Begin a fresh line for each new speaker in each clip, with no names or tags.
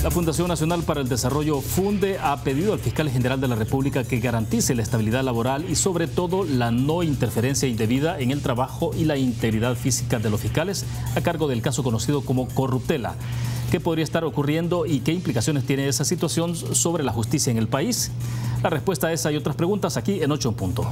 La Fundación Nacional para el Desarrollo, FUNDE, ha pedido al fiscal general de la República que garantice la estabilidad laboral y sobre todo la no interferencia indebida en el trabajo y la integridad física de los fiscales a cargo del caso conocido como corruptela. ¿Qué podría estar ocurriendo y qué implicaciones tiene esa situación sobre la justicia en el país? La respuesta a esa y otras preguntas aquí en 8 en Punto.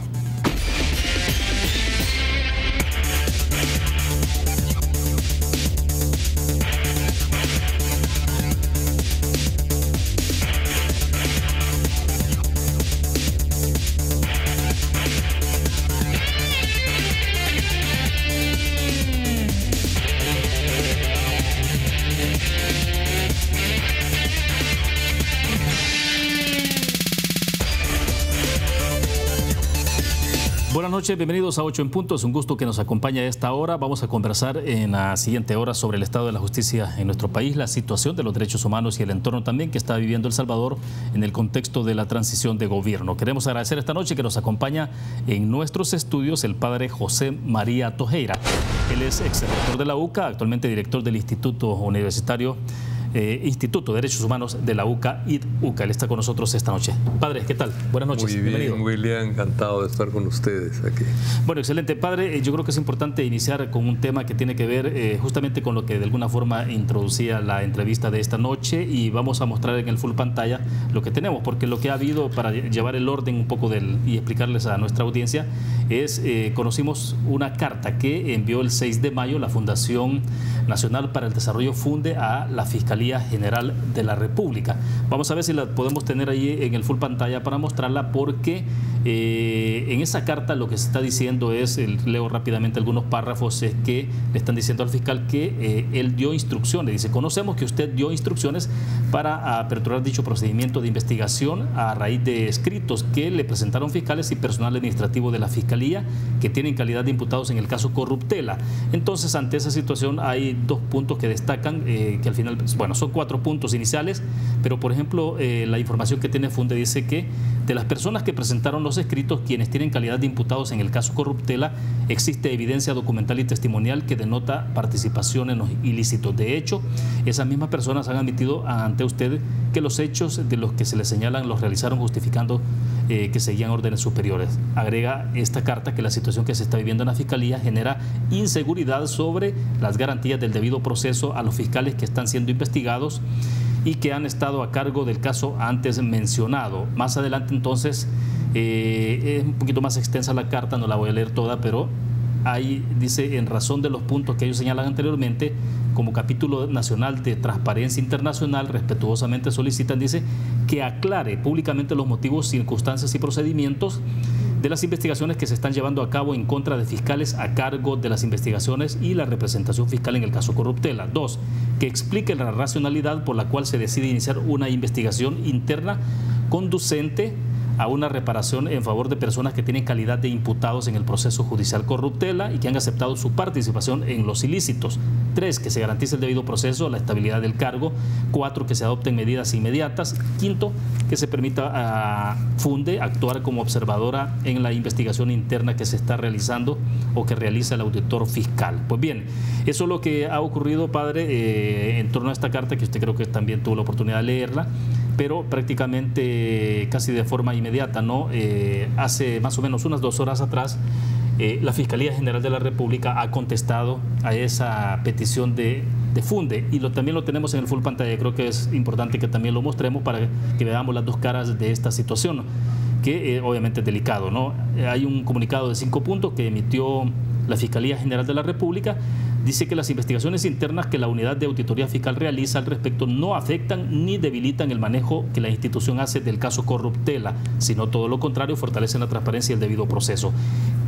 Buenas noches, bienvenidos a 8 en Punto. Es un gusto que nos acompañe a esta hora. Vamos a conversar en la siguiente hora sobre el estado de la justicia en nuestro país, la situación de los derechos humanos y el entorno también que está viviendo El Salvador en el contexto de la transición de gobierno. Queremos agradecer esta noche que nos acompaña en nuestros estudios el padre José María Tojeira. Él es exrector de la UCA, actualmente director del Instituto Universitario Instituto de Derechos Humanos de la UCA, IDUCA. Él está con nosotros esta noche. Padre, ¿qué tal? Buenas noches.
Muy bien,
bienvenido.
William, encantado de estar con ustedes aquí.
Bueno, excelente. Padre, yo creo que es importante iniciar con un tema que tiene que ver justamente con lo que de alguna forma introducía la entrevista de esta noche, y vamos a mostrar en el full pantalla lo que tenemos, porque lo que ha habido, para llevar el orden un poco y explicarles a nuestra audiencia, es conocimos una carta que envió el 6 de mayo la Fundación Nacional para el Desarrollo, FUNDE, a la Fiscalía General de la República. Vamos a ver si la podemos tener ahí en el full pantalla para mostrarla, porque en esa carta lo que se está diciendo es, leo rápidamente algunos párrafos, es que le están diciendo al fiscal que él dio instrucciones. Dice: conocemos que usted dio instrucciones para aperturar dicho procedimiento de investigación a raíz de escritos que le presentaron fiscales y personal administrativo de la Fiscalía que tienen calidad de imputados en el caso corruptela. Entonces, ante esa situación hay dos puntos que destacan, que al final, bueno, son 4 puntos iniciales, pero por ejemplo la información que tiene FUNDE dice que de las personas que presentaron los escritos, quienes tienen calidad de imputados en el caso corruptela, existe evidencia documental y testimonial que denota participación en los ilícitos. De hecho, esas mismas personas han admitido ante usted que los hechos de los que se les señalan los realizaron justificando que seguían órdenes superiores. Agrega esta carta que la situación que se está viviendo en la Fiscalía genera inseguridad sobre las garantías del debido proceso a los fiscales que están siendo investigados y que han estado a cargo del caso antes mencionado. Más adelante entonces es un poquito más extensa la carta, no la voy a leer toda, pero ahí dice: en razón de los puntos que ellos señalan anteriormente, como capítulo nacional de Transparencia Internacional, respetuosamente solicitan, dice, que aclare públicamente los motivos, circunstancias y procedimientos de las investigaciones que se están llevando a cabo en contra de fiscales a cargo de las investigaciones y la representación fiscal en el caso corruptela. 2. Que explique la racionalidad por la cual se decide iniciar una investigación interna conducente a una reparación en favor de personas que tienen calidad de imputados en el proceso judicial corruptela y que han aceptado su participación en los ilícitos. 3. Que se garantice el debido proceso, la estabilidad del cargo. 4. Que se adopten medidas inmediatas. 5. Que se permita a FUNDE actuar como observadora en la investigación interna que se está realizando o que realiza el auditor fiscal. Pues bien, eso es lo que ha ocurrido, padre, en torno a esta carta, que usted creo que también tuvo la oportunidad de leerla, pero prácticamente casi de forma inmediata, ¿no? Hace más o menos unas 2 horas atrás, la Fiscalía General de la República ha contestado a esa petición de FUNDE, y también lo tenemos en el full pantalla. Creo que es importante que también lo mostremos para que veamos las dos caras de esta situación, que obviamente es delicado, ¿no? Hay un comunicado de 5 puntos que emitió la Fiscalía General de la República. Dice que las investigaciones internas que la Unidad de Auditoría Fiscal realiza al respecto no afectan ni debilitan el manejo que la institución hace del caso corruptela, sino todo lo contrario, fortalecen la transparencia y el debido proceso.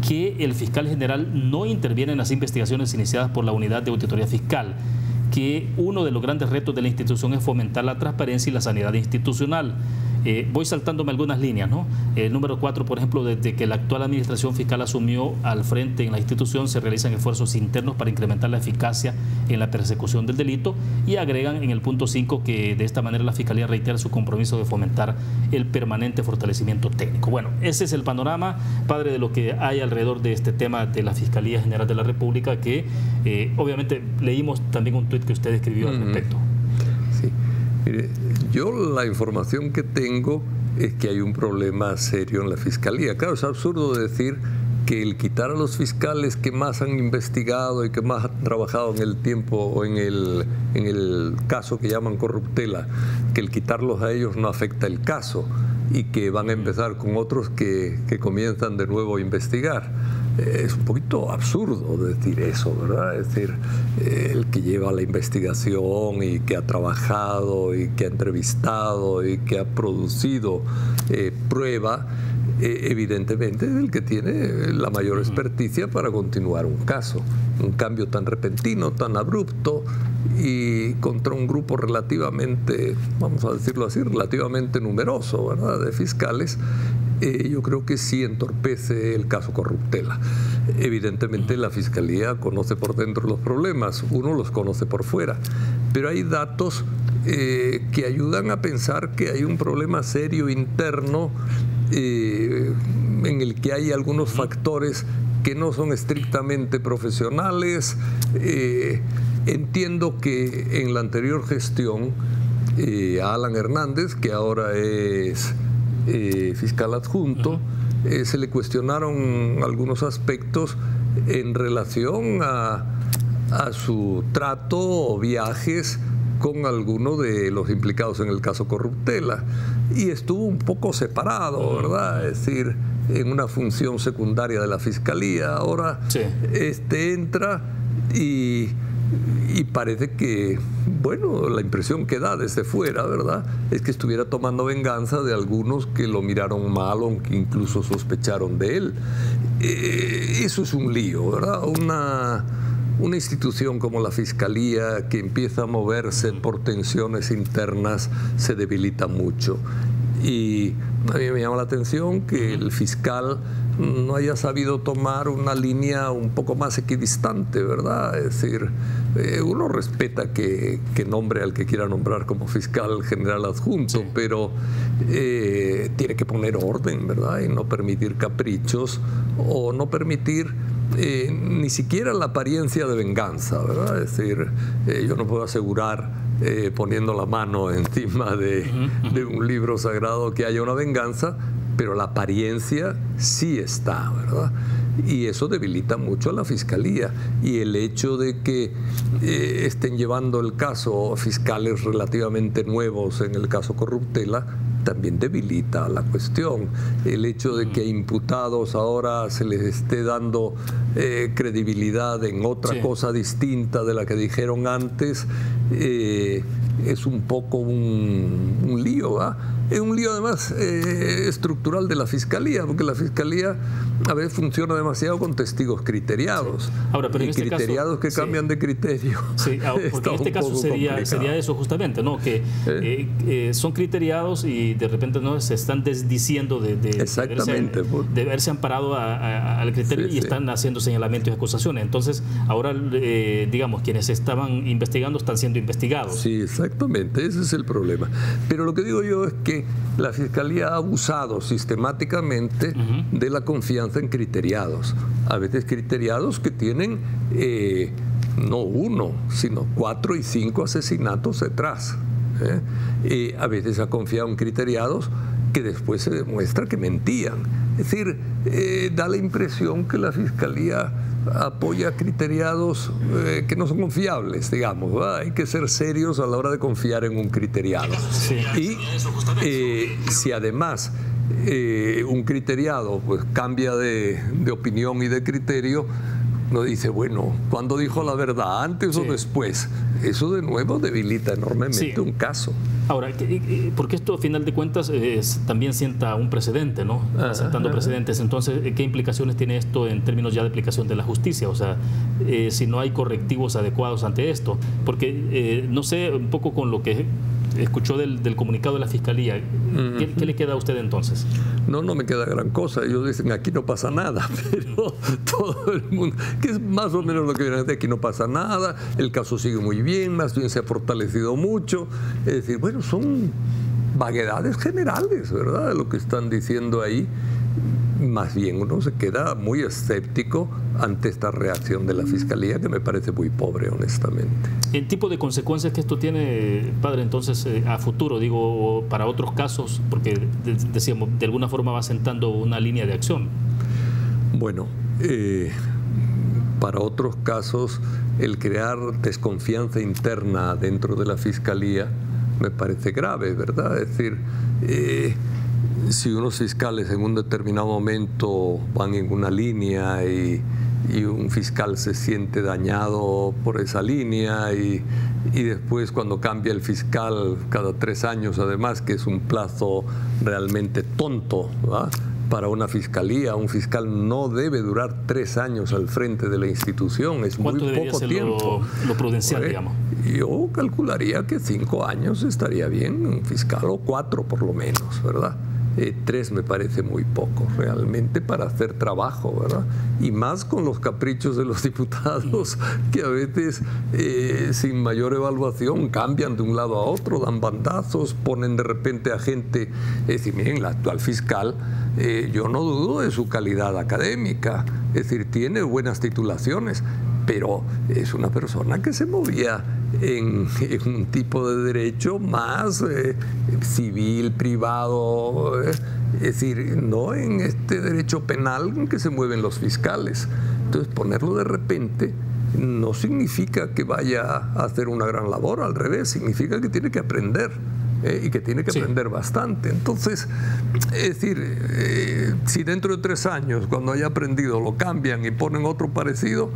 Que el fiscal general no interviene en las investigaciones iniciadas por la Unidad de Auditoría Fiscal. Que uno de los grandes retos de la institución es fomentar la transparencia y la sanidad institucional. Voy saltándome algunas líneas, ¿no? El número 4, por ejemplo, desde que la actual administración fiscal asumió al frente en la institución, se realizan esfuerzos internos para incrementar la eficacia en la persecución del delito, y agregan en el punto 5 que de esta manera la Fiscalía reitera su compromiso de fomentar el permanente fortalecimiento técnico. Bueno, ese es el panorama, padre, de lo que hay alrededor de este tema de la Fiscalía General de la República, que obviamente leímos también un tuit que usted escribió al respecto.
Sí. Mire, yo la información que tengo es que hay un problema serio en la Fiscalía. Claro, es absurdo decir que el quitar a los fiscales que más han investigado y que más han trabajado en el tiempo o en el caso que llaman corruptela, que el quitarlos a ellos no afecta el caso y que van a empezar con otros que comienzan de nuevo a investigar. Es un poquito absurdo decir eso, ¿verdad? Es decir, el que lleva la investigación y que ha trabajado y que ha entrevistado y que ha producido prueba, evidentemente es el que tiene la mayor experticia para continuar un caso. Un cambio tan repentino, tan abrupto y contra un grupo relativamente, vamos a decirlo así, relativamente numeroso, ¿verdad?, de fiscales, yo creo que sí entorpece el caso corruptela. Evidentemente la Fiscalía conoce por dentro los problemas, uno los conoce por fuera, pero hay datos que ayudan a pensar que hay un problema serio interno en el que hay algunos factores que no son estrictamente profesionales. Entiendo que en la anterior gestión a Alan Hernández, que ahora es fiscal adjunto, se le cuestionaron algunos aspectos en relación a su trato o viajes con alguno de los implicados en el caso corruptela, y estuvo un poco separado, ¿verdad? Es decir, en una función secundaria de la Fiscalía. Ahora sí, entra y parece que, bueno, la impresión que da desde fuera, ¿verdad?, es que estuviera tomando venganza de algunos que lo miraron mal o que incluso sospecharon de él. Eso es un lío, ¿verdad? Una institución como la Fiscalía, que empieza a moverse por tensiones internas, se debilita mucho. Y a mí me llama la atención que el fiscal no haya sabido tomar una línea un poco más equidistante, ¿verdad? Es decir, uno respeta que nombre al que quiera nombrar como fiscal general adjunto, sí, pero tiene que poner orden, ¿verdad? Y no permitir caprichos o no permitir ni siquiera la apariencia de venganza, ¿verdad? Es decir, yo no puedo asegurar, poniendo la mano encima de un libro sagrado, que haya una venganza, pero la apariencia sí está, ¿verdad? Y eso debilita mucho a la Fiscalía. Y el hecho de que estén llevando el caso fiscales relativamente nuevos en el caso corruptela también debilita la cuestión. El hecho de que a imputados ahora se les esté dando credibilidad en otra cosa distinta de la que dijeron antes, es un poco un lío, ¿va? Es un lío además estructural de la Fiscalía, porque la Fiscalía a veces funciona demasiado con testigos criteriados.
Sí. Ahora, pero en este
criteriados caso, que cambian de criterio.
Sí, porque en este caso sería eso justamente, ¿no? Que son criteriados y de repente no se están desdiciendo de haberse amparado al criterio, y están haciendo señalamientos y acusaciones. Entonces, ahora, digamos, quienes estaban investigando están siendo investigados.
Sí, exactamente, ese es el problema. Pero lo que digo yo es que la Fiscalía ha abusado sistemáticamente de la confianza en criteriados. A veces criteriados que tienen no uno, sino 4 y 5 asesinatos detrás. A veces ha confiado en criteriados que después se demuestra que mentían. Es decir, da la impresión que la Fiscalía apoya criteriados que no son confiables, digamos, ¿verdad? Hay que ser serios a la hora de confiar en un criteriado. Sí. Y si además un criteriado pues cambia de opinión y de criterio, uno dice, bueno, ¿cuándo dijo la verdad? ¿Antes o después? Eso de nuevo debilita enormemente un caso.
Ahora, porque esto a final de cuentas también sienta un precedente, ¿no? Sentando precedentes. Entonces, ¿qué implicaciones tiene esto en términos ya de aplicación de la justicia? O sea, si no hay correctivos adecuados ante esto. Porque, no sé, un poco con lo que escuchó del comunicado de la Fiscalía, ¿qué le queda a usted entonces?
No me queda gran cosa. Ellos dicen, aquí no pasa nada, pero todo el mundo, que es más o menos lo que viene de aquí, no pasa nada, el caso sigue muy bien, más bien se ha fortalecido mucho. Es decir, bueno, son vaguedades generales, ¿verdad?, lo que están diciendo ahí. más bien uno se queda muy escéptico ante esta reacción de la Fiscalía, que me parece muy pobre, honestamente.
¿El tipo de consecuencias que esto tiene, padre, entonces a futuro, digo, para otros casos? Porque decíamos, de alguna forma va sentando una línea de acción.
Bueno, para otros casos, el crear desconfianza interna dentro de la Fiscalía me parece grave, ¿verdad? Es decir, si unos fiscales en un determinado momento van en una línea y un fiscal se siente dañado por esa línea y después cuando cambia el fiscal cada 3 años, además, que es un plazo realmente tonto, ¿verdad? Para una fiscalía, un fiscal no debe durar 3 años al frente de la institución, es muy poco tiempo.
Lo prudencial, digamos?
Yo calcularía que 5 años estaría bien, un fiscal, o 4 por lo menos, ¿verdad? 3 me parece muy poco realmente para hacer trabajo, ¿verdad? Y más con los caprichos de los diputados que a veces sin mayor evaluación cambian de un lado a otro, dan bandazos, ponen de repente a gente. Es decir, miren, la actual fiscal, yo no dudo de su calidad académica, es decir, tiene buenas titulaciones, pero es una persona que se movía en un tipo de derecho más civil, privado, es decir, no en este derecho penal en que se mueven los fiscales. Entonces, ponerlo de repente no significa que vaya a hacer una gran labor, al revés, significa que tiene que aprender. Y que tiene que aprender bastante. Entonces, es decir, si dentro de 3 años, cuando haya aprendido, lo cambian y ponen otro parecido,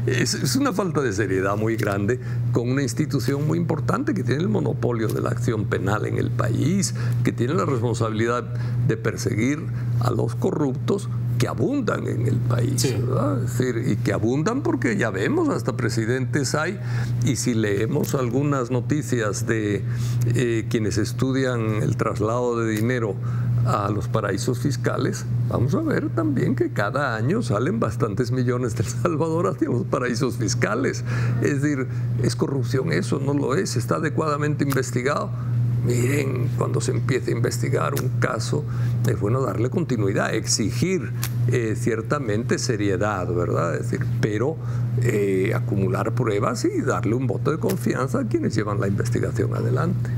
es una falta de seriedad muy grande con una institución muy importante que tiene el monopolio de la acción penal en el país, que tiene la responsabilidad de perseguir a los corruptos que abundan en el país, ¿verdad? Es decir, y que abundan porque ya vemos, hasta presidentes hay, y si leemos algunas noticias de quienes estudian el traslado de dinero a los paraísos fiscales, vamos a ver también que cada año salen bastantes millones de El Salvador hacia los paraísos fiscales. Es decir, ¿es corrupción eso? No lo es, está adecuadamente investigado. Miren, cuando se empiece a investigar un caso, es bueno darle continuidad, exigir ciertamente seriedad, ¿verdad? Es decir, pero acumular pruebas y darle un voto de confianza a quienes llevan la investigación adelante.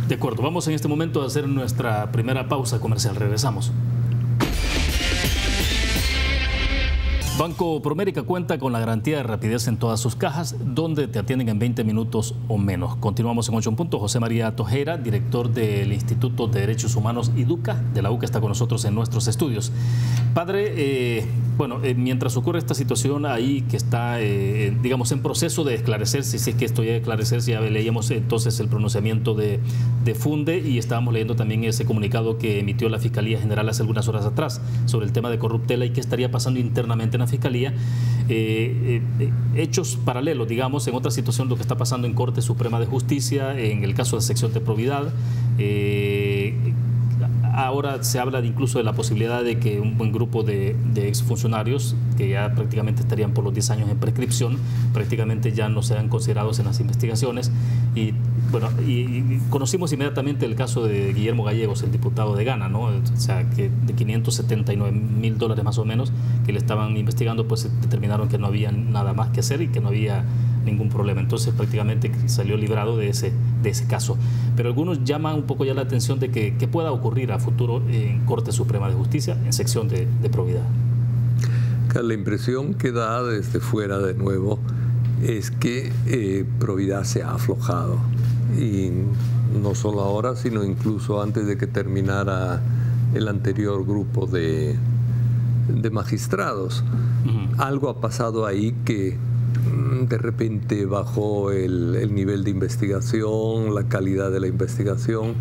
De acuerdo, vamos en este momento a hacer nuestra primera pausa comercial. Regresamos. Banco Promérica cuenta con la garantía de rapidez en todas sus cajas, donde te atienden en 20 minutos o menos. Continuamos en 8 en punto. José María Tojera, director del Instituto de Derechos Humanos IDUCA, de la UCA, está con nosotros en nuestros estudios. Padre, mientras ocurre esta situación ahí que está, digamos, en proceso de esclarecerse, si es que esto ya esclarecerse, ya leíamos entonces el pronunciamiento de Funde y estábamos leyendo también ese comunicado que emitió la Fiscalía General hace algunas horas atrás sobre el tema de corruptela y qué estaría pasando internamente en la Fiscalía. Hechos paralelos, digamos, en otra situación, lo que está pasando en Corte Suprema de Justicia, en el caso de sección de probidad. Ahora se habla incluso de la posibilidad de que un buen grupo de exfuncionarios, que ya prácticamente estarían por los 10 años en prescripción, prácticamente ya no sean considerados en las investigaciones. Y bueno, y conocimos inmediatamente el caso de Guillermo Gallegos, el diputado de Ghana, ¿no? O sea, que de $579,000 más o menos que le estaban investigando, pues determinaron que no había nada más que hacer y que no había ningún problema. Entonces prácticamente salió librado de ese caso. Pero algunos llaman un poco ya la atención de que pueda ocurrir a futuro en Corte Suprema de Justicia en sección de probidad.
La impresión que da desde fuera, de nuevo, es que probidad se ha aflojado. Y no solo ahora, sino incluso antes de que terminara el anterior grupo de magistrados. Algo ha pasado ahí que de repente bajó el nivel de investigación, la calidad de la investigación,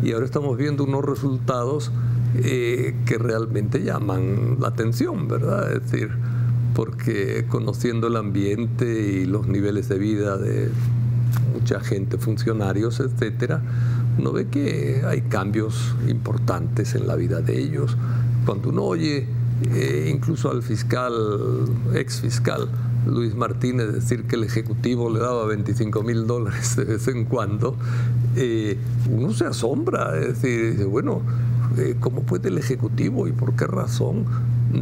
y ahora estamos viendo unos resultados que realmente llaman la atención, ¿verdad? Es decir, porque conociendo el ambiente y los niveles de vida de mucha gente, funcionarios, etcétera, uno ve que hay cambios importantes en la vida de ellos. Cuando uno oye incluso al fiscal, ex fiscal Luis Martínez, decir que el Ejecutivo le daba $25,000 de vez en cuando, uno se asombra, es decir, dice, bueno, ¿cómo puede el Ejecutivo y por qué razón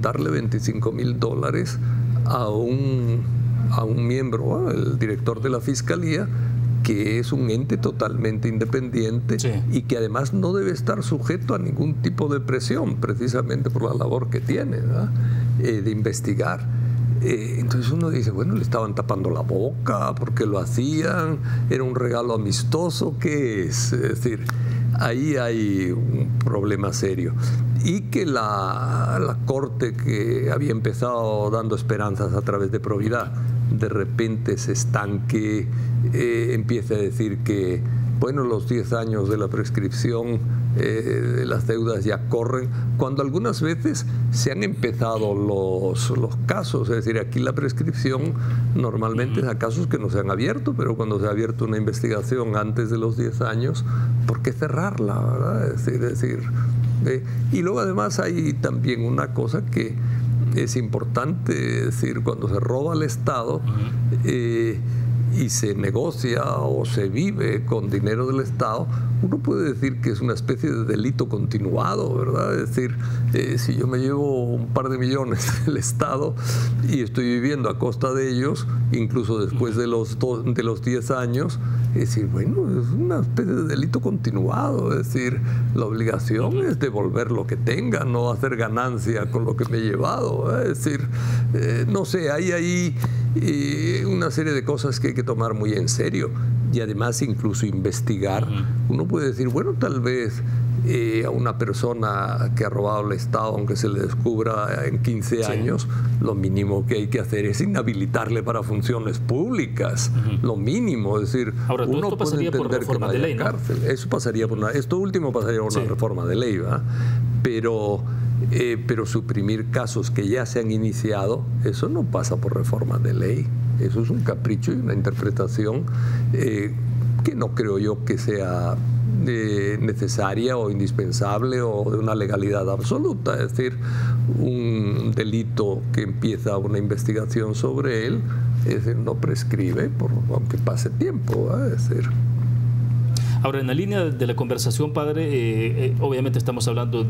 darle $25,000 a un miembro, el director de la Fiscalía, que es un ente totalmente independiente y que además no debe estar sujeto a ningún tipo de presión, precisamente por la labor que tiene, de investigar? Entonces uno dice, bueno, le estaban tapando la boca, ¿por qué lo hacían? ¿Era un regalo amistoso? ¿Qué es? Es decir, ahí hay un problema serio. Y que la Corte, que había empezado dando esperanzas a través de probidad, de repente se estanque, empiece a decir que, bueno, los 10 años de la prescripción de las deudas ya corren, cuando algunas veces se han empezado los casos. Es decir, aquí la prescripción normalmente es a casos que no se han abierto, pero cuando se ha abierto una investigación antes de los 10 años, ¿por qué cerrarla, verdad? Es decir, y luego además hay también una cosa que es importante, es decir, cuando se roba al Estado y se negocia o se vive con dinero del Estado, uno puede decir que es una especie de delito continuado, ¿verdad? Es decir, si yo me llevo un par de millones del Estado y estoy viviendo a costa de ellos, incluso después de los 10 años, es decir, bueno, es una especie de delito continuado. Es decir, la obligación es devolver lo que tenga, no hacer ganancia con lo que me he llevado. Es decir, no sé, hay ahí una serie de cosas que hay que tomar muy en serio y además incluso investigar. Uno puede decir, bueno, tal vez a una persona que ha robado el Estado, aunque se le descubra en 15 años, lo mínimo que hay que hacer es inhabilitarle para funciones públicas, lo mínimo. Es decir,
ahora,
uno
esto pasaría
puede entender
por reforma
que
de ley, ¿no?
cárcel. Eso pasaría por esto último pasaría por una reforma de ley, ¿verdad? Pero suprimir casos que ya se han iniciado, eso no pasa por reforma de ley. Eso es un capricho y una interpretación que no creo yo que sea necesaria o indispensable o de una legalidad absoluta. Es decir, un delito que empieza una investigación sobre él, es decir, no prescribe aunque pase tiempo, es decir.
Ahora, en la línea de la conversación, padre, obviamente estamos hablando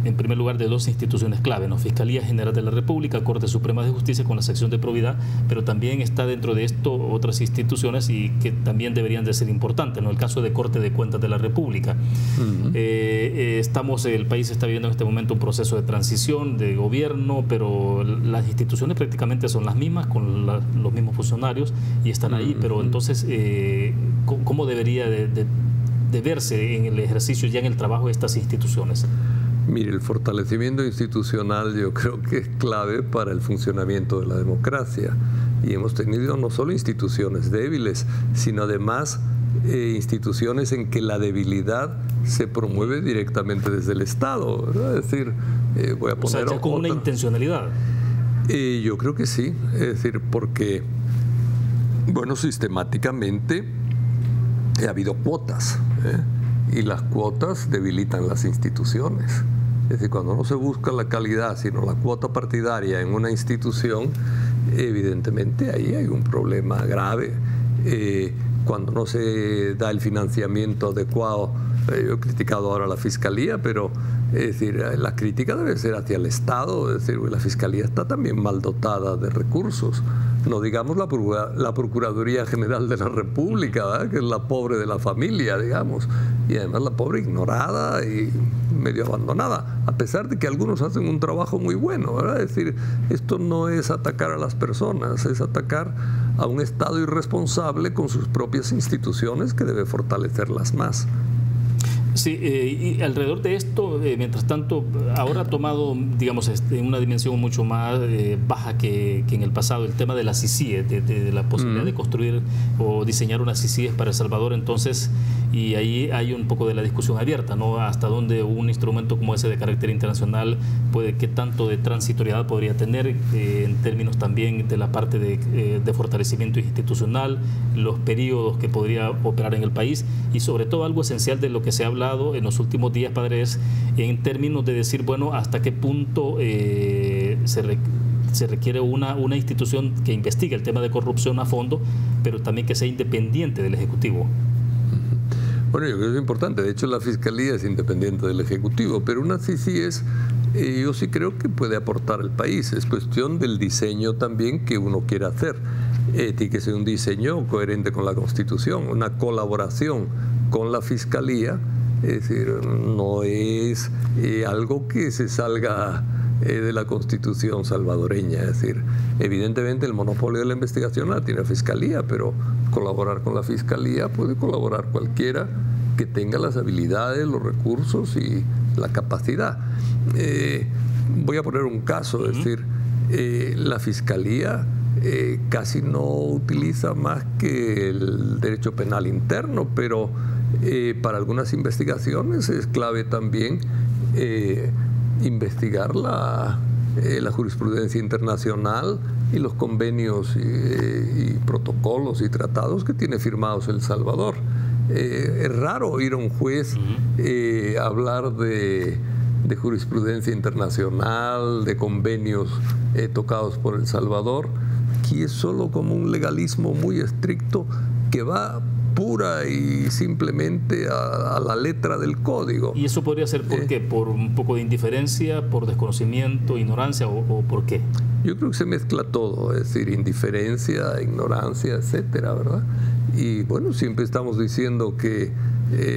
en primer lugar, de dos instituciones clave, ¿no? Fiscalía General de la República, Corte Suprema de Justicia con la sección de probidad, pero también está dentro de esto otras instituciones y que también deberían de ser importantes, ¿no? El caso de Corte de Cuentas de la República. El país está viviendo en este momento un proceso de transición de gobierno, pero las instituciones prácticamente son las mismas, con los mismos funcionarios y están ahí, pero entonces, ¿cómo debería de verse en el ejercicio, ya en el trabajo de estas instituciones?
Mire, el fortalecimiento institucional yo creo que es clave para el funcionamiento de la democracia. Y hemos tenido no solo instituciones débiles, sino además instituciones en que la debilidad se promueve directamente desde el Estado, ¿verdad? Es decir, voy a poner...
O sea, con una intencionalidad.
Yo creo que sí. Es decir, porque, bueno, sistemáticamente ha habido cuotas, y las cuotas debilitan las instituciones. Es decir, cuando no se busca la calidad, sino la cuota partidaria en una institución, evidentemente ahí hay un problema grave. Cuando no se da el financiamiento adecuado, yo he criticado ahora a la Fiscalía, pero es decir, la crítica debe ser hacia el Estado. Es decir, la Fiscalía está también mal dotada de recursos. No digamos la Procuraduría General de la República, ¿verdad? Que es la pobre de la familia, digamos, y además la pobre ignorada y medio abandonada, a pesar de que algunos hacen un trabajo muy bueno, ¿verdad? Es decir, esto no es atacar a las personas, es atacar a un Estado irresponsable con sus propias instituciones que debe fortalecerlas más.
Sí, y alrededor de esto, mientras tanto, ahora ha tomado, digamos, una dimensión mucho más baja que en el pasado, el tema de las CICIES, de la posibilidad de construir o diseñar unas CICIES para El Salvador. Entonces, y ahí hay un poco de la discusión abierta, ¿no? Hasta dónde un instrumento como ese de carácter internacional qué tanto de transitoriedad podría tener, en términos también de la parte de fortalecimiento institucional, los periodos que podría operar en el país y sobre todo algo esencial de lo que se ha hablado en los últimos días, padre, es en términos de decir, bueno, hasta qué punto se requiere una institución que investigue el tema de corrupción a fondo, pero también que sea independiente del Ejecutivo.
Bueno, yo creo que es importante. De hecho, la Fiscalía es independiente del Ejecutivo, pero una CICIES yo sí creo que puede aportar al país. Es cuestión del diseño también que uno quiera hacer. Tiene que ser un diseño coherente con la Constitución, una colaboración con la Fiscalía. Es decir, no es algo que se salga de la Constitución salvadoreña. Es decir, evidentemente el monopolio de la investigación la tiene la Fiscalía, pero colaborar con la Fiscalía puede colaborar cualquiera que tenga las habilidades, los recursos y la capacidad. Voy a poner un caso, es decir, la Fiscalía casi no utiliza más que el derecho penal interno, pero para algunas investigaciones es clave también investigar la jurisprudencia internacional y los convenios y protocolos y tratados que tiene firmados El Salvador. Es raro oír a un juez hablar de jurisprudencia internacional, de convenios tocados por El Salvador, que es solo como un legalismo muy estricto que va pura y simplemente a la letra del código.
¿Y eso podría ser por qué? ¿Por un poco de indiferencia, por desconocimiento, ignorancia o por qué?
Yo creo que se mezcla todo, es decir, indiferencia, ignorancia, etcétera, ¿verdad? Y bueno, siempre estamos diciendo que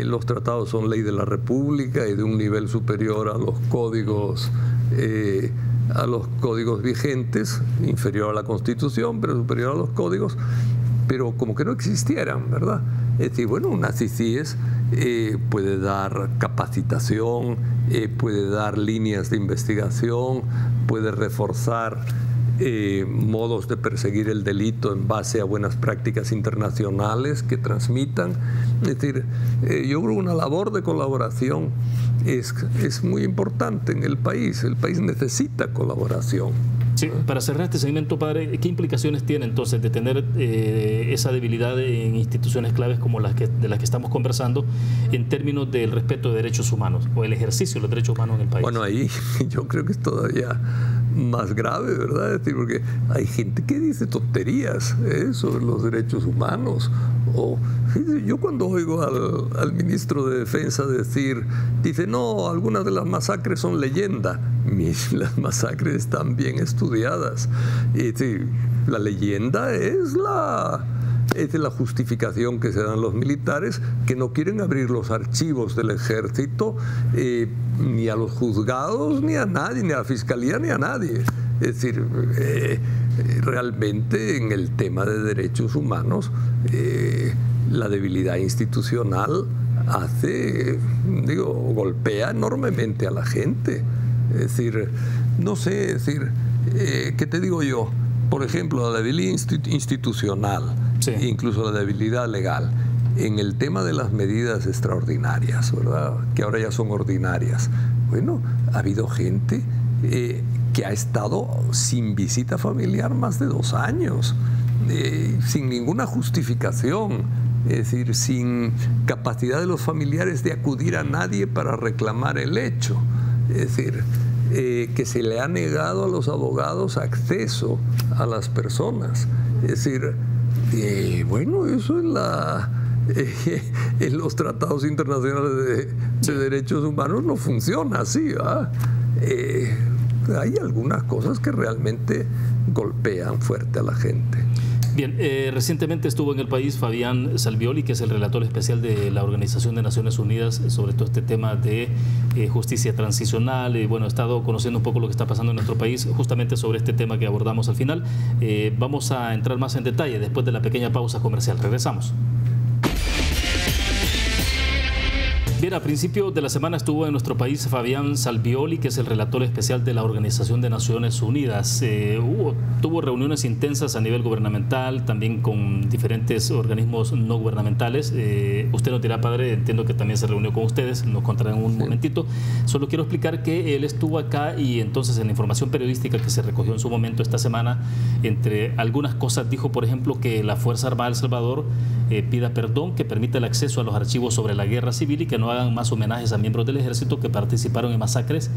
los tratados son ley de la República y de un nivel superior a los códigos vigentes, inferior a la Constitución, pero superior a los códigos, pero como que no existieran, ¿verdad? Es decir, bueno, una CICIES puede dar capacitación, puede dar líneas de investigación, puede reforzar modos de perseguir el delito en base a buenas prácticas internacionales que transmitan. Es decir, yo creo que una labor de colaboración es muy importante en el país. El país necesita colaboración.
Sí, para cerrar este segmento, padre, ¿qué implicaciones tiene entonces de tener esa debilidad en instituciones claves como de las que estamos conversando en términos del respeto de derechos humanos o el ejercicio de los derechos humanos en el país?
Bueno, ahí yo creo que es todavía más grave, ¿verdad? Es decir, porque hay gente que dice tonterías sobre los derechos humanos. Yo cuando oigo al ministro de Defensa dice, no, algunas de las masacres son leyenda. Las masacres están bien estudiadas. La leyenda es la justificación que se dan los militares, que no quieren abrir los archivos del ejército ni a los juzgados, ni a nadie, ni a la fiscalía, ni a nadie. Es decir, realmente en el tema de derechos humanos, la debilidad institucional golpea enormemente a la gente. Es decir, no sé, ¿qué te digo yo? Por ejemplo, la debilidad institucional, sí, incluso la debilidad legal, en el tema de las medidas extraordinarias, ¿verdad?, que ahora ya son ordinarias. Bueno, ha habido gente que ha estado sin visita familiar más de 2 años, sin ninguna justificación, es decir, sin capacidad de los familiares de acudir a nadie para reclamar el hecho. Es decir, que se le ha negado a los abogados acceso a las personas. Es decir, bueno, eso en los tratados internacionales de derechos humanos no funciona así, ¿verdad? Hay algunas cosas que realmente golpean fuerte a la gente.
Bien, recientemente estuvo en el país Fabián Salvioli, que es el relator especial de la Organización de Naciones Unidas sobre todo este tema de justicia transicional. Bueno, he estado conociendo un poco lo que está pasando en nuestro país justamente sobre este tema que abordamos al final. Vamos a entrar más en detalle después de la pequeña pausa comercial. Regresamos. Bien, a principio de la semana estuvo en nuestro país Fabián Salvioli, que es el relator especial de la Organización de Naciones Unidas. Tuvo reuniones intensas a nivel gubernamental, también con diferentes organismos no gubernamentales. Usted nos dirá, padre, entiendo que también se reunió con ustedes, nos contará en un momentito. Solo quiero explicar que él estuvo acá y entonces en la información periodística que se recogió en su momento esta semana, entre algunas cosas dijo, por ejemplo, que la Fuerza Armada de El Salvador pida perdón, que permita el acceso a los archivos sobre la guerra civil y que no hagan más homenajes a miembros del ejército que participaron en masacres.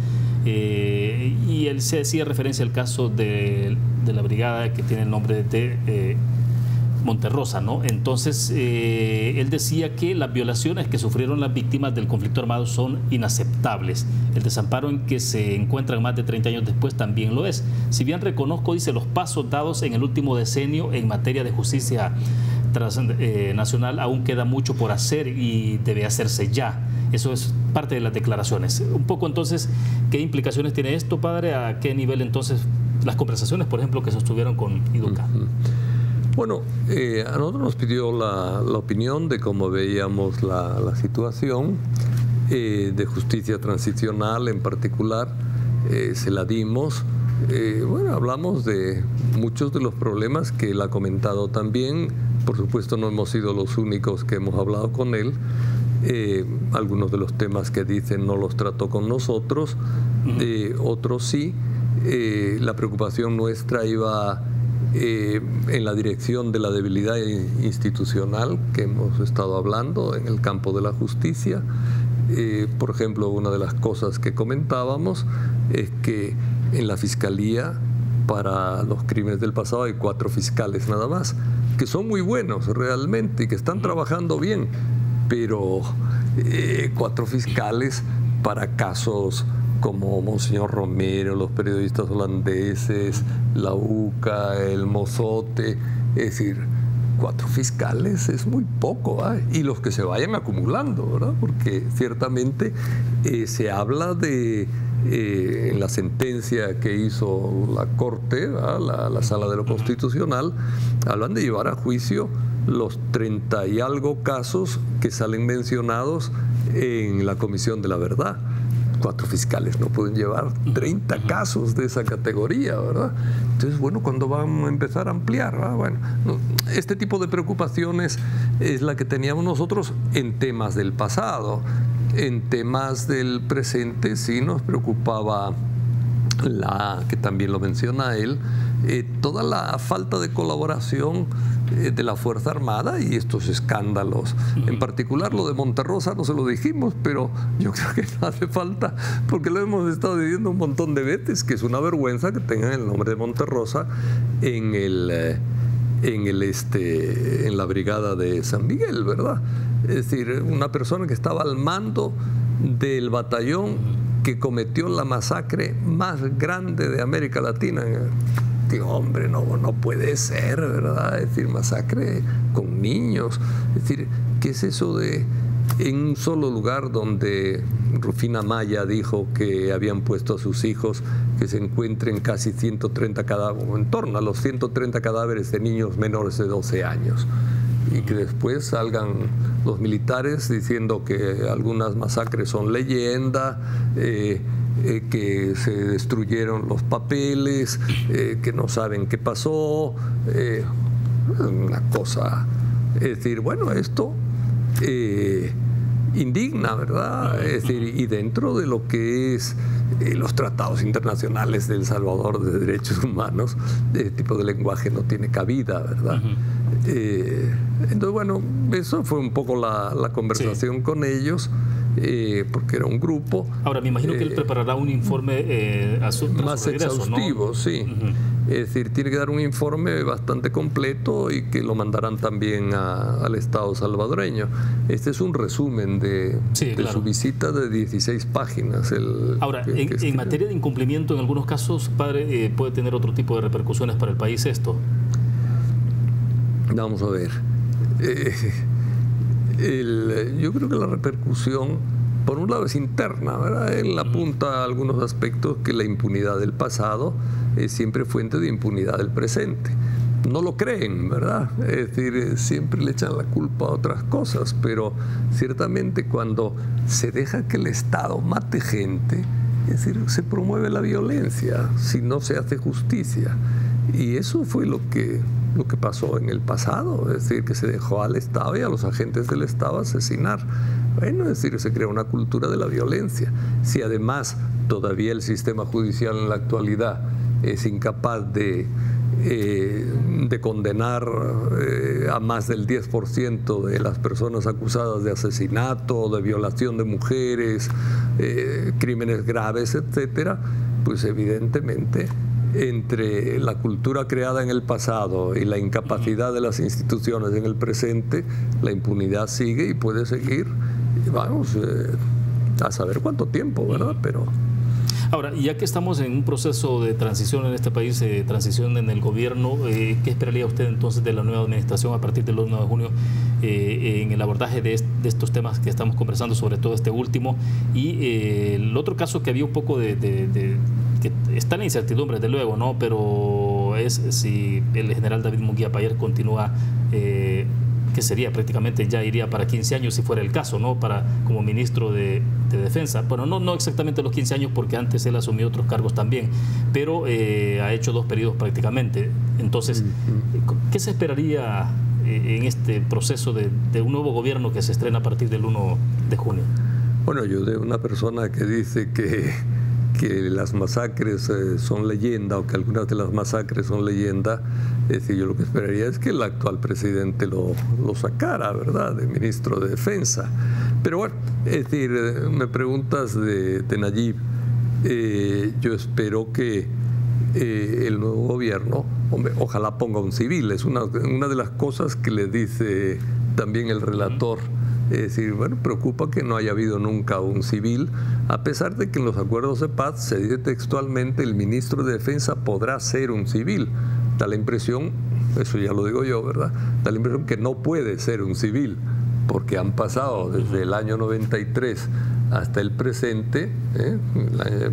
Y él se hacía referencia al caso de la brigada que tiene el nombre de Monterrosa, ¿no? Entonces, él decía que las violaciones que sufrieron las víctimas del conflicto armado son inaceptables. El desamparo en que se encuentran más de 30 años después también lo es. Si bien reconozco, dice, los pasos dados en el último decenio en materia de justicia nacional, aún queda mucho por hacer y debe hacerse ya. Eso es parte de las declaraciones. Un poco entonces, ¿qué implicaciones tiene esto, padre? ¿A qué nivel entonces las conversaciones, por ejemplo, que sostuvieron con IDUCA?
Bueno, a nosotros nos pidió la opinión de cómo veíamos la situación de justicia transicional en particular. Se la dimos. Bueno, hablamos de muchos de los problemas que él ha comentado también. Por supuesto, no hemos sido los únicos que hemos hablado con él. Algunos de los temas que dicen no los trató con nosotros, otros sí. La preocupación nuestra iba en la dirección de la debilidad institucional que hemos estado hablando en el campo de la justicia. Por ejemplo, una de las cosas que comentábamos es que en la Fiscalía para los crímenes del pasado hay 4 fiscales nada más, que son muy buenos realmente y que están trabajando bien, pero 4 fiscales para casos como Monseñor Romero, los periodistas holandeses, la UCA, el Mozote, es decir, 4 fiscales es muy poco, ¿eh? Y los que se vayan acumulando, ¿verdad? Porque ciertamente se habla de, en la sentencia que hizo la Corte, la Sala de lo Constitucional, hablan de llevar a juicio los 30 y algo casos que salen mencionados en la Comisión de la Verdad. 4 fiscales no pueden llevar 30 casos de esa categoría, ¿verdad? Entonces, bueno, ¿cuándo van a empezar a ampliar? ¿Verdad? Bueno, este tipo de preocupaciones es la que teníamos nosotros en temas del pasado. En temas del presente sí nos preocupaba que también lo menciona él, toda la falta de colaboración de la Fuerza Armada y estos escándalos. En particular lo de Monterrosa no se lo dijimos, pero yo creo que no hace falta porque lo hemos estado diciendo un montón de veces, que es una vergüenza que tengan el nombre de Monterrosa en la brigada de San Miguel, ¿verdad? Es decir, una persona que estaba al mando del batallón que cometió la masacre más grande de América Latina. Digo, hombre, no puede ser, ¿verdad? Es decir, masacre con niños. Es decir, ¿qué es eso de en un solo lugar donde Rufina Maya dijo que habían puesto a sus hijos que se encuentren casi 130 cadáveres, en torno a los 130 cadáveres de niños menores de 12 años? Y que después salgan los militares diciendo que algunas masacres son leyenda, que se destruyeron los papeles, que no saben qué pasó, una cosa. Es decir, bueno, esto indigna, ¿verdad? Es decir, y dentro de lo que es los tratados internacionales de El Salvador de derechos humanos, este tipo de lenguaje no tiene cabida, ¿verdad? Entonces, bueno, eso fue un poco la conversación con ellos, porque era un grupo.
Ahora, me imagino que él preparará un informe
más exhaustivo, ¿no? Sí. Es decir, tiene que dar un informe bastante completo y que lo mandarán también al Estado salvadoreño. Este es un resumen de su visita de 16 páginas.
Ahora, en materia de incumplimiento, en algunos casos, padre, ¿puede tener otro tipo de repercusiones para el país esto?
Vamos a ver. Yo creo que la repercusión, por un lado, es interna, ¿verdad? Él apunta a algunos aspectos que la impunidad del pasado es siempre fuente de impunidad del presente. No lo creen, ¿verdad? Es decir, siempre le echan la culpa a otras cosas, pero ciertamente cuando se deja que el Estado mate gente, es decir, se promueve la violencia si no se hace justicia. Y eso fue lo que pasó en el pasado, es decir, que se dejó al Estado y a los agentes del Estado asesinar. Bueno, es decir, se crea una cultura de la violencia. Si además todavía el sistema judicial en la actualidad es incapaz de condenar a más del 10% de las personas acusadas de asesinato, de violación de mujeres, crímenes graves, etcétera, pues evidentemente entre la cultura creada en el pasado y la incapacidad de las instituciones en el presente, la impunidad sigue y puede seguir, vamos, a saber cuánto tiempo, ¿verdad? Pero...
Ahora, ya que estamos en un proceso de transición en este país, transición en el gobierno, ¿qué esperaría usted entonces de la nueva administración a partir del 1 de junio en el abordaje de estos temas que estamos conversando, sobre todo este último? Y el otro caso que había un poco que está en la incertidumbre, desde luego, ¿no? Pero es si el general David Munguía Payar continúa, que sería prácticamente, ya iría para 15 años si fuera el caso, ¿no? Como ministro de Defensa. Bueno, no exactamente los 15 años, porque antes él asumió otros cargos también, pero ha hecho 2 periodos prácticamente. Entonces, ¿qué se esperaría en este proceso de un nuevo gobierno que se estrena a partir del 1 de junio?
Bueno, yo de una persona que dice que las masacres son leyenda, o que algunas de las masacres son leyenda, es decir, yo lo que esperaría es que el actual presidente lo sacara, ¿verdad?, de ministro de Defensa. Pero bueno, es decir, me preguntas de Nayib, yo espero que el nuevo gobierno, hombre, ojalá ponga un civil. Es una de las cosas que le dice también el relator. Es decir, bueno, preocupa que no haya habido nunca un civil, a pesar de que en los acuerdos de paz se dice textualmente el ministro de Defensa podrá ser un civil. Da la impresión, eso ya lo digo yo, ¿verdad? Da la impresión que no puede ser un civil, porque han pasado desde el año 93 hasta el presente,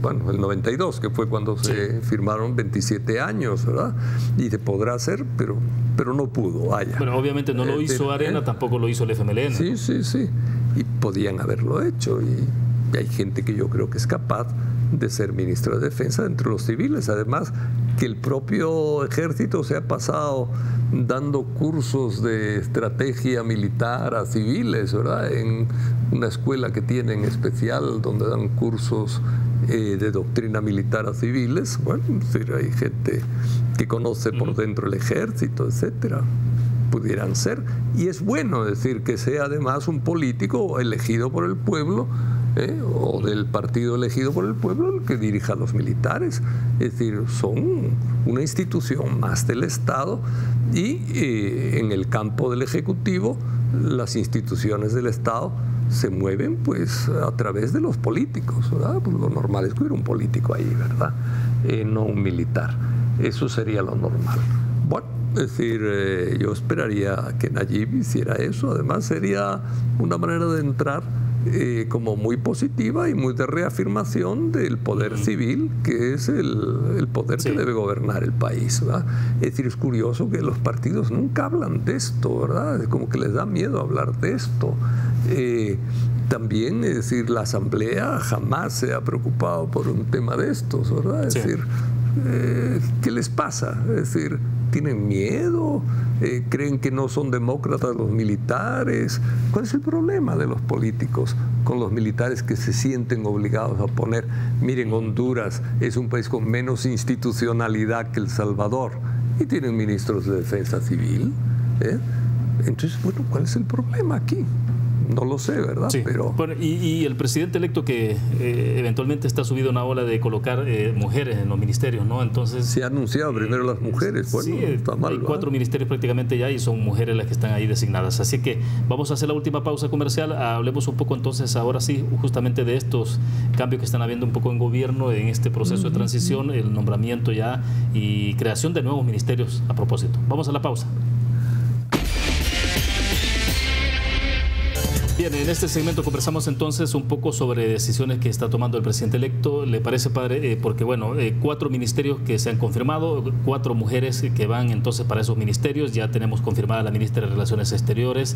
bueno, el 92, que fue cuando se firmaron 27 años, ¿verdad? Y se podrá hacer, pero no pudo, vaya.
Bueno, obviamente no lo hizo Arena, tampoco lo hizo el FMLN.
Sí. Y podían haberlo hecho. Y hay gente que yo creo que es capaz de ser ministro de Defensa entre los civiles. Además, que el propio ejército se ha pasado dando cursos de estrategia militar a civiles, ¿verdad? En una escuela que tienen especial donde dan cursos de doctrina militar a civiles. Bueno, es decir, hay gente que conoce por dentro el ejército, etcétera. Pudieran ser. Y es bueno decir que sea además un político elegido por el pueblo, o del partido elegido por el pueblo, el que dirija a los militares. Es decir, son una institución más del Estado, y en el campo del Ejecutivo las instituciones del Estado se mueven pues a través de los políticos, ¿verdad? Pues lo normal es que hubiera un político ahí, ¿verdad? No un militar. Eso sería lo normal. Bueno, es decir, yo esperaría que Nayib hiciera eso. Además sería una manera de entrar como muy positiva y muy de reafirmación del poder civil, que es el poder que debe gobernar el país, ¿verdad? Es decir, es curioso que los partidos nunca hablan de esto, ¿verdad? Es como que les da miedo hablar de esto. También, es decir, la Asamblea jamás se ha preocupado por un tema de estos, ¿verdad? Es decir, ¿qué les pasa? Es decir, ¿tienen miedo? ¿Creen que no son demócratas los militares? ¿Cuál es el problema de los políticos con los militares que se sienten obligados a poner? Miren, Honduras es un país con menos institucionalidad que El Salvador y tienen ministros de defensa civil. Entonces, bueno, ¿cuál es el problema aquí? No lo sé, ¿verdad?
Sí.
Pero...
Bueno, y el presidente electo que eventualmente está subido a una ola de colocar mujeres en los ministerios, ¿no? Entonces...
Se ha anunciado primero las mujeres. Bueno,
sí,
está mal,
hay 4 ministerios prácticamente ya y son mujeres las que están ahí designadas. Así que vamos a hacer la última pausa comercial. Hablemos un poco entonces, ahora sí, justamente de estos cambios que están habiendo un poco en gobierno, en este proceso de transición, el nombramiento ya y creación de nuevos ministerios a propósito. Vamos a la pausa. Bien, en este segmento conversamos entonces un poco sobre decisiones que está tomando el presidente electo. ¿Le parece, padre? Porque, bueno, 4 ministerios que se han confirmado, 4 mujeres que van entonces para esos ministerios. Ya tenemos confirmada la ministra de Relaciones Exteriores,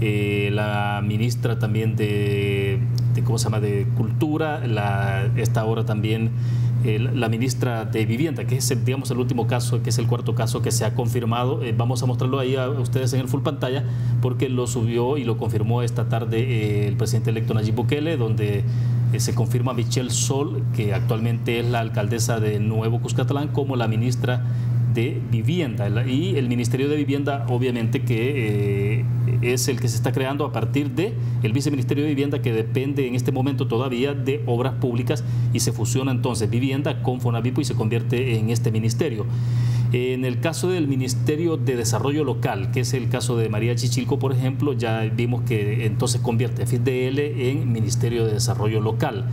la ministra también de ¿cómo se llama?, de Cultura, esta ahora también la ministra de Vivienda, que es digamos el último caso, que es el 4.º caso que se ha confirmado. Vamos a mostrarlo ahí a ustedes en el full pantalla, porque lo subió y lo confirmó esta tarde el presidente electo Nayib Bukele, donde se confirma a Michelle Sol, que actualmente es la alcaldesa de Nuevo Cuscatlán, como la ministra de Vivienda. Y el Ministerio de Vivienda, obviamente que es el que se está creando a partir del Viceministerio de Vivienda, que depende en este momento todavía de Obras Públicas, y se fusiona entonces Vivienda con Fonavipo y se convierte en este ministerio. En el caso del Ministerio de Desarrollo Local, que es el caso de María Chichilco, por ejemplo, ya vimos que entonces convierte a FISDL en Ministerio de Desarrollo Local.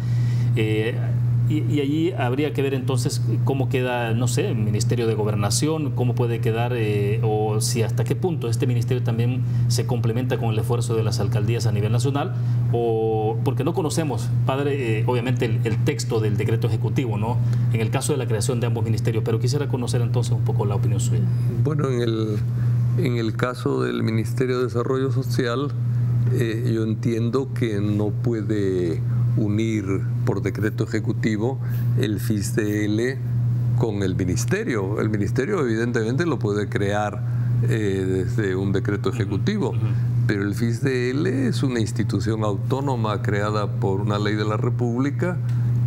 Y allí habría que ver entonces cómo queda, no sé, el Ministerio de Gobernación, cómo puede quedar, o si hasta qué punto este ministerio también se complementa con el esfuerzo de las alcaldías a nivel nacional, o porque no conocemos, padre, obviamente el texto del decreto ejecutivo, ¿no? En el caso de la creación de ambos ministerios, pero quisiera conocer entonces un poco la opinión suya.
Bueno, en el caso del Ministerio de Desarrollo Social, yo entiendo que no puede unir por decreto ejecutivo el FISDL con el ministerio. El ministerio evidentemente lo puede crear desde un decreto ejecutivo, pero el FISDL es una institución autónoma creada por una ley de la República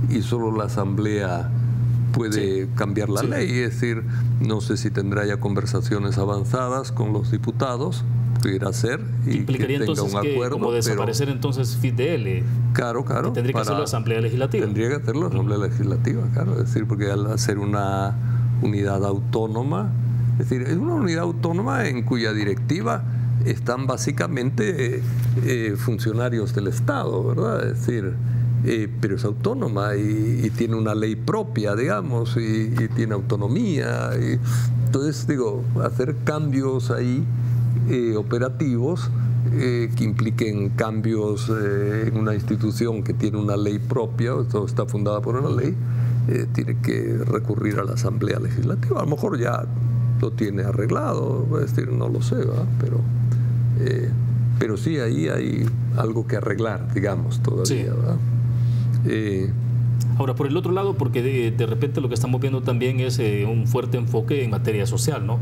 y solo la Asamblea puede cambiar la ley. Es decir, no sé si tendrá ya conversaciones avanzadas con los diputados, pudiera ser, y
implicaría
que tenga
entonces
un acuerdo,
como desaparecer entonces FISDL.
Claro.
Tendría que hacerlo la Asamblea Legislativa.
Tendría que hacerlo la Asamblea Legislativa, claro. Es decir, porque al hacer una unidad autónoma, es decir, es una unidad autónoma en cuya directiva están básicamente funcionarios del Estado, ¿verdad? Es decir, pero es autónoma y tiene una ley propia, digamos, y tiene autonomía. Entonces, digo, hacer cambios ahí operativos que impliquen cambios en una institución que tiene una ley propia, esto está fundada por una ley, tiene que recurrir a la Asamblea Legislativa. A lo mejor ya lo tiene arreglado, es decir, no lo sé, ¿verdad? Pero sí, ahí hay algo que arreglar, digamos, todavía, sí. ¿Verdad?
Ahora, por el otro lado, porque de repente lo que estamos viendo también es un fuerte enfoque en materia social, ¿no?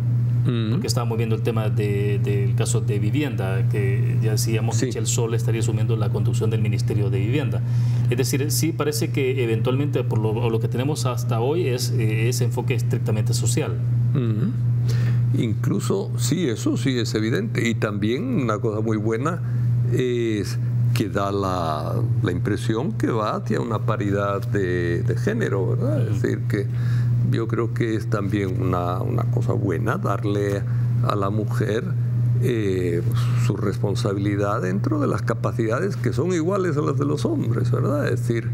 Porque estábamos viendo el tema del caso de vivienda, que ya decíamos, sí, Michel Sol estaría asumiendo la conducción del Ministerio de Vivienda. Es decir, sí parece que eventualmente, por lo que tenemos hasta hoy, es ese enfoque estrictamente social.
Incluso, sí, eso sí es evidente. Y también una cosa muy buena es que da la impresión que va hacia una paridad de género, ¿verdad? Es decir, que yo creo que es también una cosa buena darle a la mujer su responsabilidad dentro de las capacidades que son iguales a las de los hombres, ¿verdad? Es decir,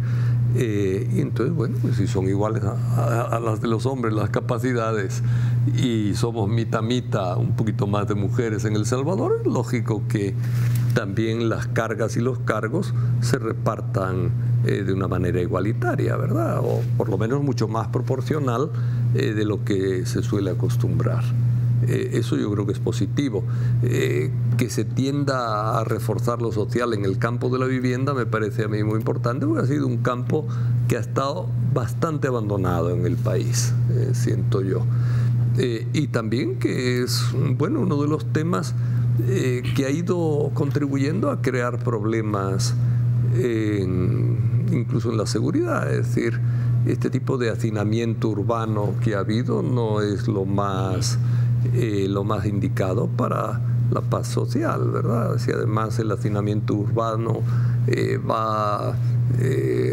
y entonces, bueno, pues si son iguales a las de los hombres las capacidades y somos mitad, un poquito más de mujeres en El Salvador, es lógico que también las cargas y los cargos se repartan de una manera igualitaria, ¿verdad? O por lo menos mucho más proporcional de lo que se suele acostumbrar. Eso yo creo que es positivo. Que se tienda a reforzar lo social en el campo de la vivienda me parece a mí muy importante, porque ha sido un campo que ha estado bastante abandonado en el país, siento yo. Y también que es, bueno, uno de los temas que ha ido contribuyendo a crear problemas incluso en la seguridad. Es decir, este tipo de hacinamiento urbano que ha habido no es lo más indicado para la paz social, ¿verdad? Si además el hacinamiento urbano va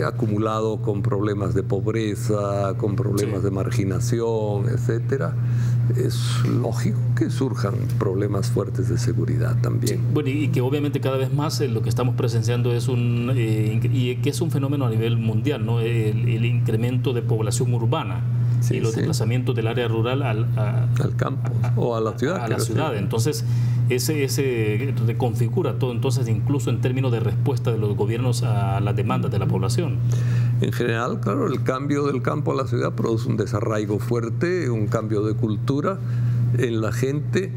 acumulado con problemas de pobreza, con problemas de marginación, etcétera, es lógico que surjan problemas fuertes de seguridad también.
Sí, bueno, y que obviamente cada vez más lo que estamos presenciando es y que es un fenómeno a nivel mundial, ¿no? El incremento de población urbana. Sí, y los desplazamientos del área rural al
campo o a la ciudad.
A la ciudad. Entonces, ese reconfigura todo, entonces, incluso en términos de respuesta de los gobiernos a las demandas de la población.
En general, claro, el cambio del campo a la ciudad produce un desarraigo fuerte, un cambio de cultura en la gente.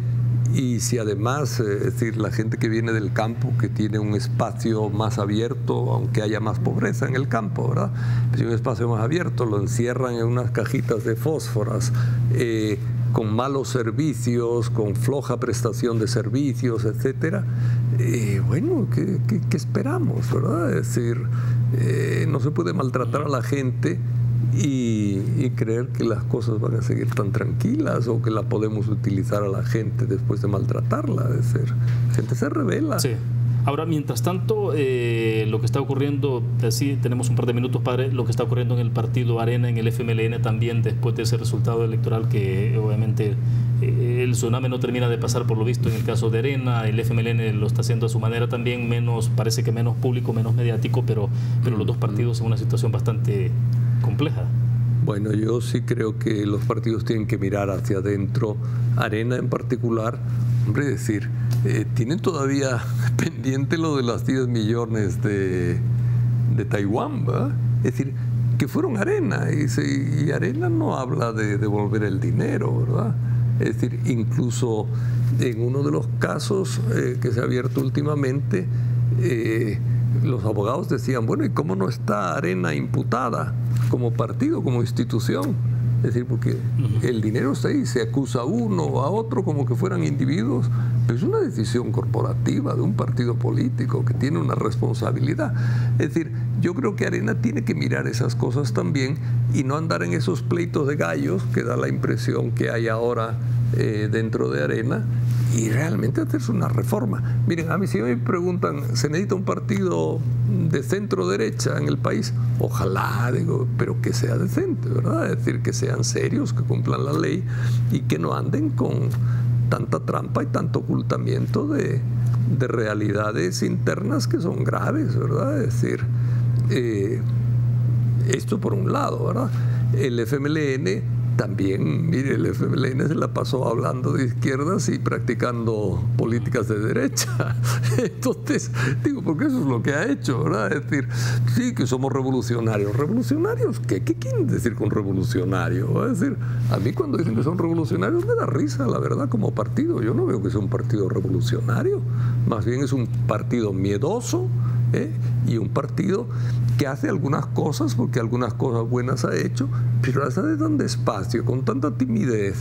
Y si además, es decir, la gente que viene del campo, que tiene un espacio más abierto, aunque haya más pobreza en el campo, ¿verdad? Si un espacio más abierto lo encierran en unas cajitas de fósforas, con malos servicios, con floja prestación de servicios, etcétera, bueno, ¿qué esperamos, verdad? Es decir, no se puede maltratar a la gente y creer que las cosas van a seguir tan tranquilas o que la podemos utilizar a la gente después de maltratarla. La gente se revela.
Sí. Ahora, mientras tanto, lo que está ocurriendo, sí, tenemos un par de minutos, padre, lo que está ocurriendo en el partido Arena, en el FMLN también, después de ese resultado electoral que obviamente el tsunami no termina de pasar por lo visto en el caso de Arena, el FMLN lo está haciendo a su manera también, parece que menos público, menos mediático, pero los dos partidos en una situación bastante compleja.
Bueno, yo sí creo que los partidos tienen que mirar hacia adentro. Arena en particular, hombre, decir, tienen todavía pendiente lo de las 10 millones de Taiwán, ¿verdad? Es decir, que fueron Arena, y Arena no habla de devolver el dinero, ¿verdad? Es decir, incluso en uno de los casos que se ha abierto últimamente, los abogados decían, bueno, ¿y cómo no está Arena imputada como partido, como institución? Es decir, porque el dinero está ahí, se acusa a uno o a otro como que fueran individuos, pero es una decisión corporativa de un partido político que tiene una responsabilidad. Es decir, yo creo que Arena tiene que mirar esas cosas también y no andar en esos pleitos de gallos que da la impresión que hay ahora dentro de Arena, y realmente hacerse una reforma. Miren, a mí si me preguntan, ¿se necesita un partido de centro-derecha en el país? Ojalá, digo, pero que sea decente, ¿verdad? Es decir, que sean serios, que cumplan la ley y que no anden con tanta trampa y tanto ocultamiento de realidades internas que son graves, ¿verdad? Es decir, esto por un lado, ¿verdad? El FMLN también, mire, el FMLN se la pasó hablando de izquierdas y practicando políticas de derecha. Entonces, digo, porque eso es lo que ha hecho, ¿verdad? Es decir, sí, que somos revolucionarios. ¿Revolucionarios qué? ¿Qué quieren decir con revolucionario? Es decir, a mí cuando dicen que son revolucionarios me da risa, la verdad, como partido. Yo no veo que sea un partido revolucionario. Más bien es un partido miedoso, y un partido que hace algunas cosas, porque algunas cosas buenas ha hecho, pero las hace tan despacio, con tanta timidez,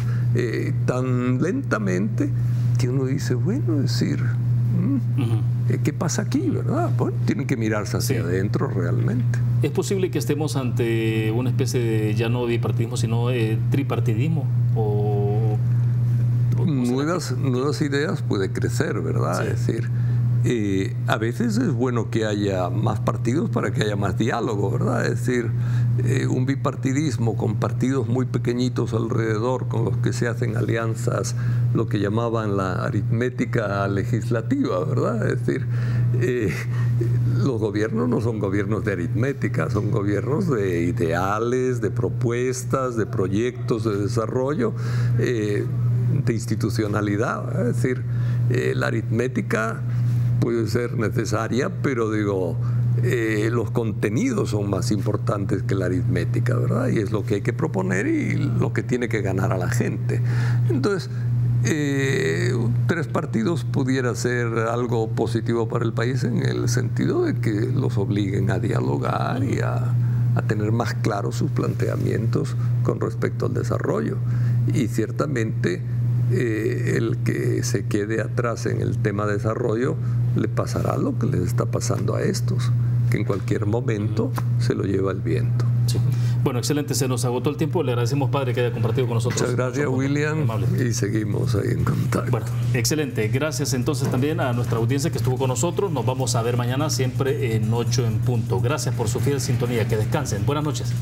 tan lentamente, que uno dice, bueno, es decir, ¿qué pasa aquí, verdad? Bueno, tienen que mirarse hacia adentro realmente.
¿Es posible que estemos ante una especie de, ya no bipartidismo, sino tripartidismo?
Nuevas ideas puede crecer, ¿verdad?
Sí.
Es decir, a veces es bueno que haya más partidos para que haya más diálogo, ¿verdad? Es decir, un bipartidismo con partidos muy pequeñitos alrededor, con los que se hacen alianzas, lo que llamaban la aritmética legislativa, ¿verdad? Es decir, los gobiernos no son gobiernos de aritmética, son gobiernos de ideales, de propuestas, de proyectos de desarrollo, de institucionalidad. Es decir, la aritmética puede ser necesaria, pero digo, los contenidos son más importantes que la aritmética, ¿verdad? Y es lo que hay que proponer y lo que tiene que ganar a la gente. Entonces, 3 partidos pudiera ser algo positivo para el país en el sentido de que los obliguen a dialogar y a tener más claros sus planteamientos con respecto al desarrollo. Y ciertamente el que se quede atrás en el tema desarrollo le pasará lo que les está pasando a estos, que en cualquier momento se lo lleva el viento.
Sí. Bueno, excelente, se nos agotó el tiempo, le agradecemos, padre, que haya compartido con nosotros.
Muchas gracias, William, y seguimos ahí en contacto.
Bueno, excelente, gracias entonces también a nuestra audiencia que estuvo con nosotros, nos vamos a ver mañana siempre en 8 en punto. Gracias por su fiel sintonía, que descansen, buenas noches.